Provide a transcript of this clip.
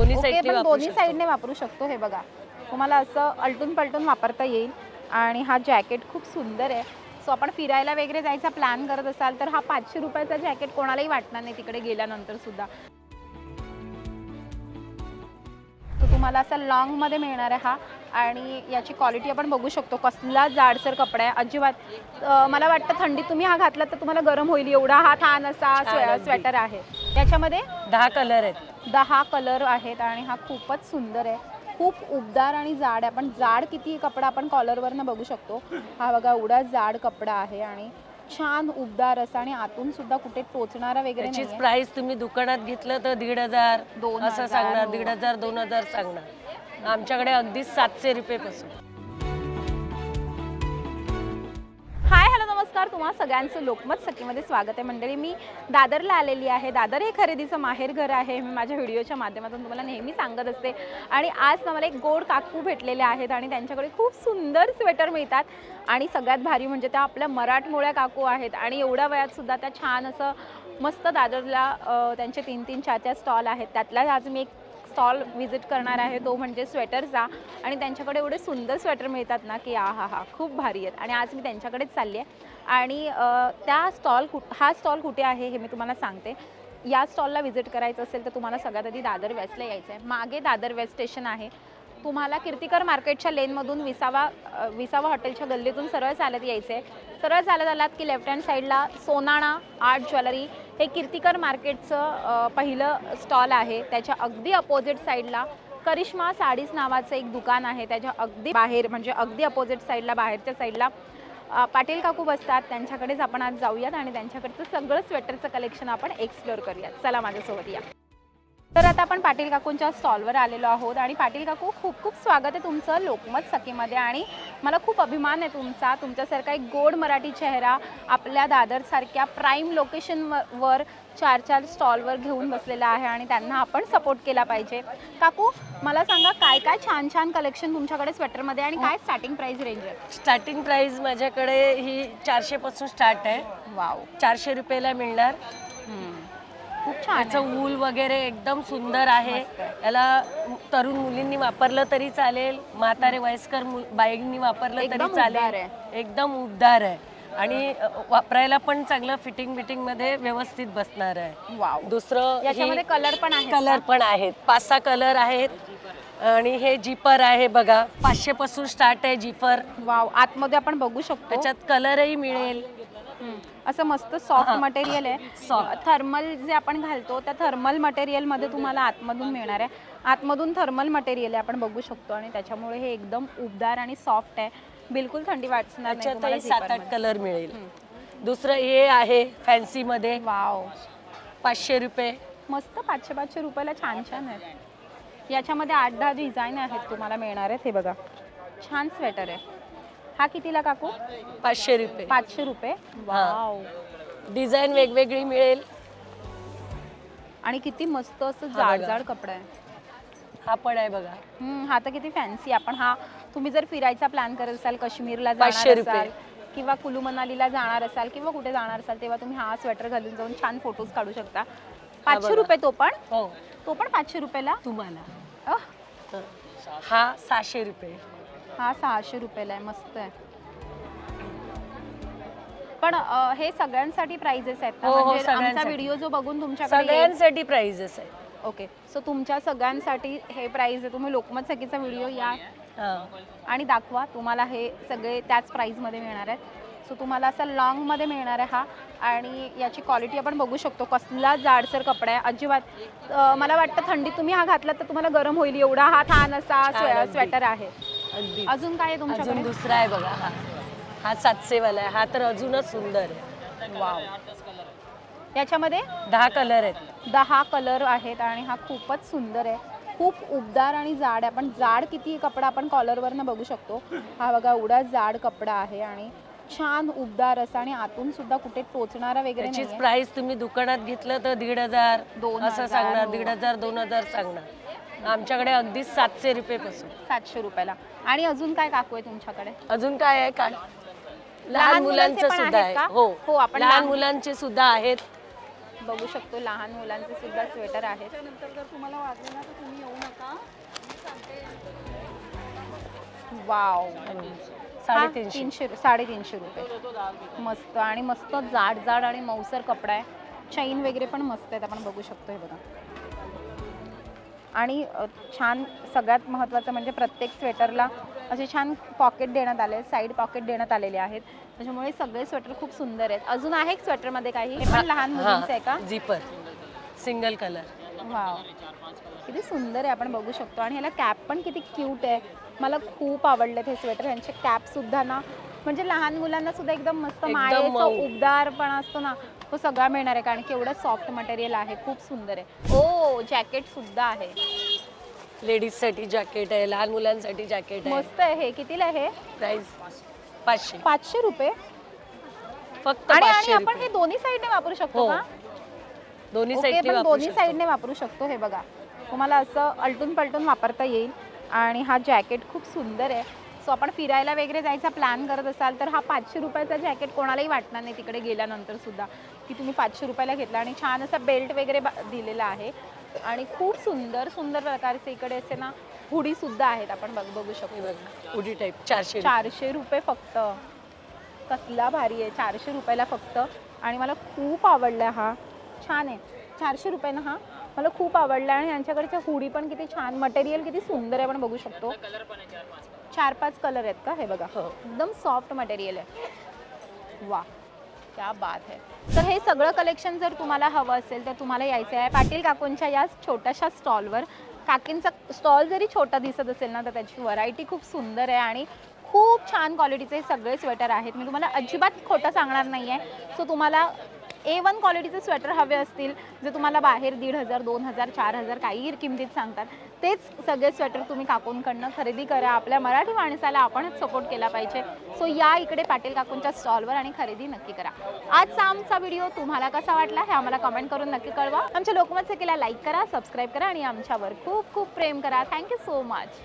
दोन्ही ओके, साईडने पण वापरू दोन्ही शकतो. साईडने वापरू शकतो. हे बघा, तुम्हाला असं अलटून पलटून वापरता येईल. आणि हा जॅकेट खूप सुंदर आहे. सो आपण फिरायला वगैरे जायचा प्लॅन करत असाल तर हा 500 रुपयाचा जॅकेट कोणालाही वाटणार नाही तिकडे गेल्यानंतर सुद्धा. तो तुम्हाला असा लॉंगमध्ये मिळणार आहे हा. आणि याची क्वालिटी आपण बघू शकतो, कसला जाडसर कपडा आहे. अजिबात मला वाटतं थंडीत तुम्ही हा घातलात तर तुम्हाला गरम होईल एवढा हा छान असा स्वेटर आहे. याच्यामध्ये 10 कलर आहेत. 10 कलर आहेत आणि हा खूपच सुंदर आहे. खूप उबदार आणि जाड आहे. पण जाड किती कपडा आपण कॉलरवरनं बघू शकतो. हा बघा एवढा जाड कपडा आहे आणि छान उबदार असा आणि आतून सुद्धा कुठे टोचणारा वगैरे त्याचीच नाही. प्राइस तुम्ही दुकानात घेतलं तर 1,500 2000, असं सांगणार, हो. 1,500 2,000 सांगणार. आमच्याकडे अगदी 700 रुपयेपासून. हाय हॅलो नमस्कार, तुम्हा सगळ्यांचं लोकमत सखीमध्ये स्वागत आहे. मंडळी, मी दादरला आलेली आहे. दादर हे खरेदीचं माहेरघर आहे. मी माझ्या व्हिडिओच्या माध्यमातून तुम्हाला नेहमी सांगत असते. आणि आज ना मला एक गोड काकू भेटलेले आहेत आणि त्यांच्याकडे खूप सुंदर स्वेटर मिळतात. आणि सगळ्यात भारी म्हणजे त्या आपल्या मराठमोळ्या काकू आहेत आणि एवढ्या वयात सुद्धा त्या छान असं मस्त दादरला त्यांचे 3-3 4-4 स्टॉल आहेत. त्यातला आज मी एक स्टॉल व्हिजिट करणार आहे, तो म्हणजे स्वेटरचा. आणि त्यांच्याकडे एवढे सुंदर स्वेटर मिळतात ना की हा खूप भारी आहेत. आणि आज मी त्यांच्याकडेच चालली आहे. आणि हा स्टॉल कुठे आहे हे मी तुम्हाला सांगते. या स्टॉलला व्हिजिट करायचं असेल तर तुम्हाला सगळ्यात आधी दादर वेस्टला यायचं आहे. मागे दादर वेस्ट स्टेशन आहे. तुम्हाला कीर्तिकर मार्केटच्या लेनमधून विसावा हॉटेलच्या गल्लीतून सरळ चालत यायचं आहे. सरळ चालत आलात की लेफ्ट हँड साईडला सोनाणा आर्ट ज्वेलरी हे कीर्तिकर मार्केटचं पहिलं स्टॉल आहे. त्याच्या अगदी अपोजिट साईडला करिश्मा साडीज नावाचं एक दुकान आहे. त्याच्या अगदी बाहेर म्हणजे अगदी अपोजिट साईडला बाहेरच्या साईडला पाटील काकू बसतात. त्यांच्याकडेच आपण आज जाऊयात आणि त्यांच्याकडचं सगळं स्वेटरचं कलेक्शन आपण एक्सप्लोअर करूयात. चला माझ्यासोबत या. तर आता आपण पाटील काकूंच्या स्टॉलवर आलेलो आहोत. आणि पाटील काकू, खूप खूप स्वागत आहे तुमचं लोकमत सखीमध्ये. आणि मला खूप अभिमान आहे तुमच्यासारखा एक गोड मराठी चेहरा आपल्या दादरसारख्या प्राईम लोकेशनवर 4-4 स्टॉलवर घेऊन बसलेला आहे आणि त्यांना आपण सपोर्ट केला पाहिजे. काकू, मला सांगा काय काय छान छान कलेक्शन तुमच्याकडे स्वेटरमध्ये आणि काय स्टार्टिंग प्राइस रेंज आहे? स्टार्टिंग प्राइस माझ्याकडे ही 400 पासून स्टार्ट आहे. वाव, 400 रुपयाला मिळणार. खूप छान आहे. त्याचं वूल वगैरे एकदम सुंदर आहे. याला तरुण मुलींनी वापरलं तरी चालेल, म्हातारे वयस्कर बाईंनी वापरलं तरी एकदम उबदार चालेल. आहे. एकदम उबदार आहे आणि वापरायला पण चांगलं फिटिंग मध्ये व्यवस्थित बसणार आहे. वाव, दुसरं याच्यामध्ये कलर पण आहे. कलर पण आहेत, 5-6 कलर आहेत. आणि हे जिपर आहे बघा, 500 पासून स्टार्ट आहे जिपर. वाव, आतमध्ये आपण बघू शकतो. त्याच्यात कलरही मिळेल. असं मस्त सॉफ्ट मटेरियल आहे. थर्मल जे आपण घालतो त्या थर्मल मटेरियलमध्ये तुम्हाला आतमधून मिळणार आहे. आतमधून थर्मल मटेरियल आहे, आपण बघू शकतो. आणि त्याच्यामुळे हे एकदम उबदार आणि सॉफ्ट आहे. बिलकुल थंडी वाटणार नाही तुम्हाला. 7-8 कलर मिळेल. दुसरं हे आहे फॅन्सी मध्ये. वाव, 500 रुपये. मस्त 500 रुपयाला छान छान आहेत. याच्यामध्ये 8-10 डिझाईन आहेत तुम्हाला मिळणार आहेत. हे बघा, छान स्वेटर आहे. हा कितीला काकू? 500 रुपये. 500 रुपये. वाव, डिझाईन वेगवेगळी मिळेल. आणि किती मस्त असं जाड कपडा आहे. हा पण आहे बघा. हा तर किती फॅन्सी. आपण हा तुम्ही जर फिरायचा प्लॅन करत असाल, काश्मीरला 500 जाणार रुपये. असाल किंवा कुलू मनालीला जाणार असाल किंवा कुठे जाणार असाल तेव्हा तुम्ही हा स्वेटर घालून जाऊन छान फोटोज काढू शकता. 500 रुपये तो पण? हो, तो पण 500 रुपयाला तुम्हाला. हा 600 रुपये. हा 600 रुपयाला आहे. मस्त आहे. पण हे सगळ्यांसाठी प्राइजेस आहेत का? हो, म्हणजे आमचा सगळ्यांसाठी. व्हिडिओ जो बघून तुमच्याकडे सगळ्यांसाठी प्राइजेस आहे. ओके, सो तुमच्या सगळ्यांसाठी हे प्राइस आहे. तुम्ही लोकमत सखीचा व्हिडिओ या आणि दाखवा, तुम्हाला हे सगळे त्याच प्राइसमध्ये मिळणार आहेत. सो तुम्हाला असा लॉंगमध्ये मिळणार आहे हा. आणि याची क्वालिटी आपण बघू शकतो, कसला जाडसर कपडा आहे. अजिबात मला वाटतं थंडीत तुम्ही हा घातलात तर तुम्हाला गरम होईल एवढा हा छान असा स्वेटर आहे. अगदी. अजून काय आहे तुमच्याकडे? अजून दुसरा आहे बघा. हा 700 वाला आहे. हा तर अजूनच सुंदर आहे. वाव, याच्यामध्ये 10 कलर आहेत. 10 कलर आहेत आणि हा खूपच सुंदर आहे. खूप उबदार आणि जाड आहे. पण जाड किती कपडा आपण कॉलरवरनं बघू शकतो. हा बघा एवढा जाड कपडा आहे आणि छान उबदार असा आणि आतून सुद्धा कुठे टोचणारा वगैरे त्याचीच नाही. प्राइस तुम्ही दुकानात घेतलं तर 1,500 2000, असं सांगणार, हो. 1,500 2,000 सांगणार. आमच्याकडे अगदी 700 रुपयेपासून. 700 रुपयाला. आणि अजून काय काकू आहे तुमच्याकडे? अजून काय आहे का? लहान लहान मुलांचे मुलांचं पण सुद्धा आहेत आहे. का? हो, हो, आपण लहान मुलांचे सुद्धा आहेत. बघू शकतो लहान मुलांचे सुद्धा स्वेटर आहेत. त्यानंतर जर तुम्हाला वाटलं ना तर तुम्ही येऊ नका. वाव, 350. 350 रुपये. मस्त आणि मस्त जाड जाड आणि मऊसर कपडा आहे. चैन वगैरे पण मस्त आहेत, आपण बघू शकतो हे बघा. आणि छान सगळ्यात महत्त्वाचं म्हणजे प्रत्येक स्वेटरला असे छान पॉकेट देण्यात आले, साईड पॉकेट देण्यात आलेले आहेत. त्याच्यामुळे सगळे स्वेटर खूप सुंदर आहेत. अजून आहे एक स्वेटरमध्ये काही, हे पण लहान मुलींचं आहे का? Zipper single colour. वाव, किती सुंदर आहे, आपण बघू शकतो. आणि ह्याला कॅप पण किती क्यूट आहे. मला खूप आवडले हे स्वेटर. ह्यांचे कॅप सुद्धा ना म्हणजे लहान मुलांना सुद्धा एकदम मस्त एकदम मायेचा मऊ. उबदारपणा असतो ना, तो सगळा मिळणार आहे. कारण की एवढं सॉफ्ट मटेरियल आहे, खूप सुंदर आहे. ओ, जॅकेट सुद्धा आहे. लेडीज साठी जॅकेट आहे, लहान मुलांसाठी जॅकेट आहे. मस्त आहे. हे कितीला आहे? प्राइस 500. 500 रुपये. फक्त आणि 500 आपण रुपये. हे दोन्ही साईडने वापरू शकतो हो. का? दोन्ही ओके, साईडने पण वापरू दोन्ही शकतो. साईडने वापरू शकतो. हे बघा, तुम्हाला असं अलटून पलटून वापरता येईल. आणि हा जॅकेट खूप सुंदर आहे. सो आपण फिरायला वगैरे जायचा प्लॅन करत असाल तर हा 500 रुपयाचा जॅकेट कोणालाही वाटणार नाही तिकडे गेल्यानंतर सुद्धा की तुम्ही 500 रुपयाला घेतला. आणि छान असा बेल्ट वगैरे दिलेला आहे. आणि खूप सुंदर सुंदर प्रकारचे इकडे असे ना हुडी सुद्धा आहेत, आपण बघू शकतो. हुडी टाईप 400. 400 रुपये फक्त. कसला भारी आहे, 400 रुपयाला फक्त. आणि मला खूप आवडला हा, छान आहे. 400 रुपये ना हा, मला खूप आवडला. आणि यांच्याकडच्या हुडी पण किती छान, मटेरियल किती सुंदर आहे, आपण बघू शकतो. 4-5 कलर आहेत का? हे बघा, एकदम सॉफ्ट मटेरियल आहे. वा, क्या बात है. तर हे सगळं कलेक्शन जर तुम्हाला हवं असेल तर तुम्हाला यायचं आहे पाटील काकूंच्या या छोट्याशा स्टॉलवर. काकींचा स्टॉल जरी छोटा दिसत असेल ना तर त्याची व्हरायटी खूप सुंदर आहे आणि खूप छान क्वालिटीचे सगळे स्वेटर आहेत. मी तुम्हाला अजिबात खोटं सांगणार नाही आहे. सो तुम्हाला A1 क्वालिटीचे स्वेटर हवे असतील, जे तुम्हाला बाहेर 1,500, 2,000, 4,000 काही किमतीत सांगतात, तेच सगळे स्वेटर तुम्ही काकूंकडनं खरेदी करा. आपल्या मराठी माणसाला आपणच सपोर्ट केला पाहिजे. सो या इकडे पाटील काकूंच्या स्टॉलवर आणि खरेदी नक्की करा. आजचा आमचा व्हिडिओ तुम्हाला कसा वाटला हे आम्हाला कमेंट करून नक्की कळवा. आमच्या लोकमत सखीला लाईक करा, सबस्क्राईब करा आणि आमच्यावर खूप खूप प्रेम करा. Thank you so much.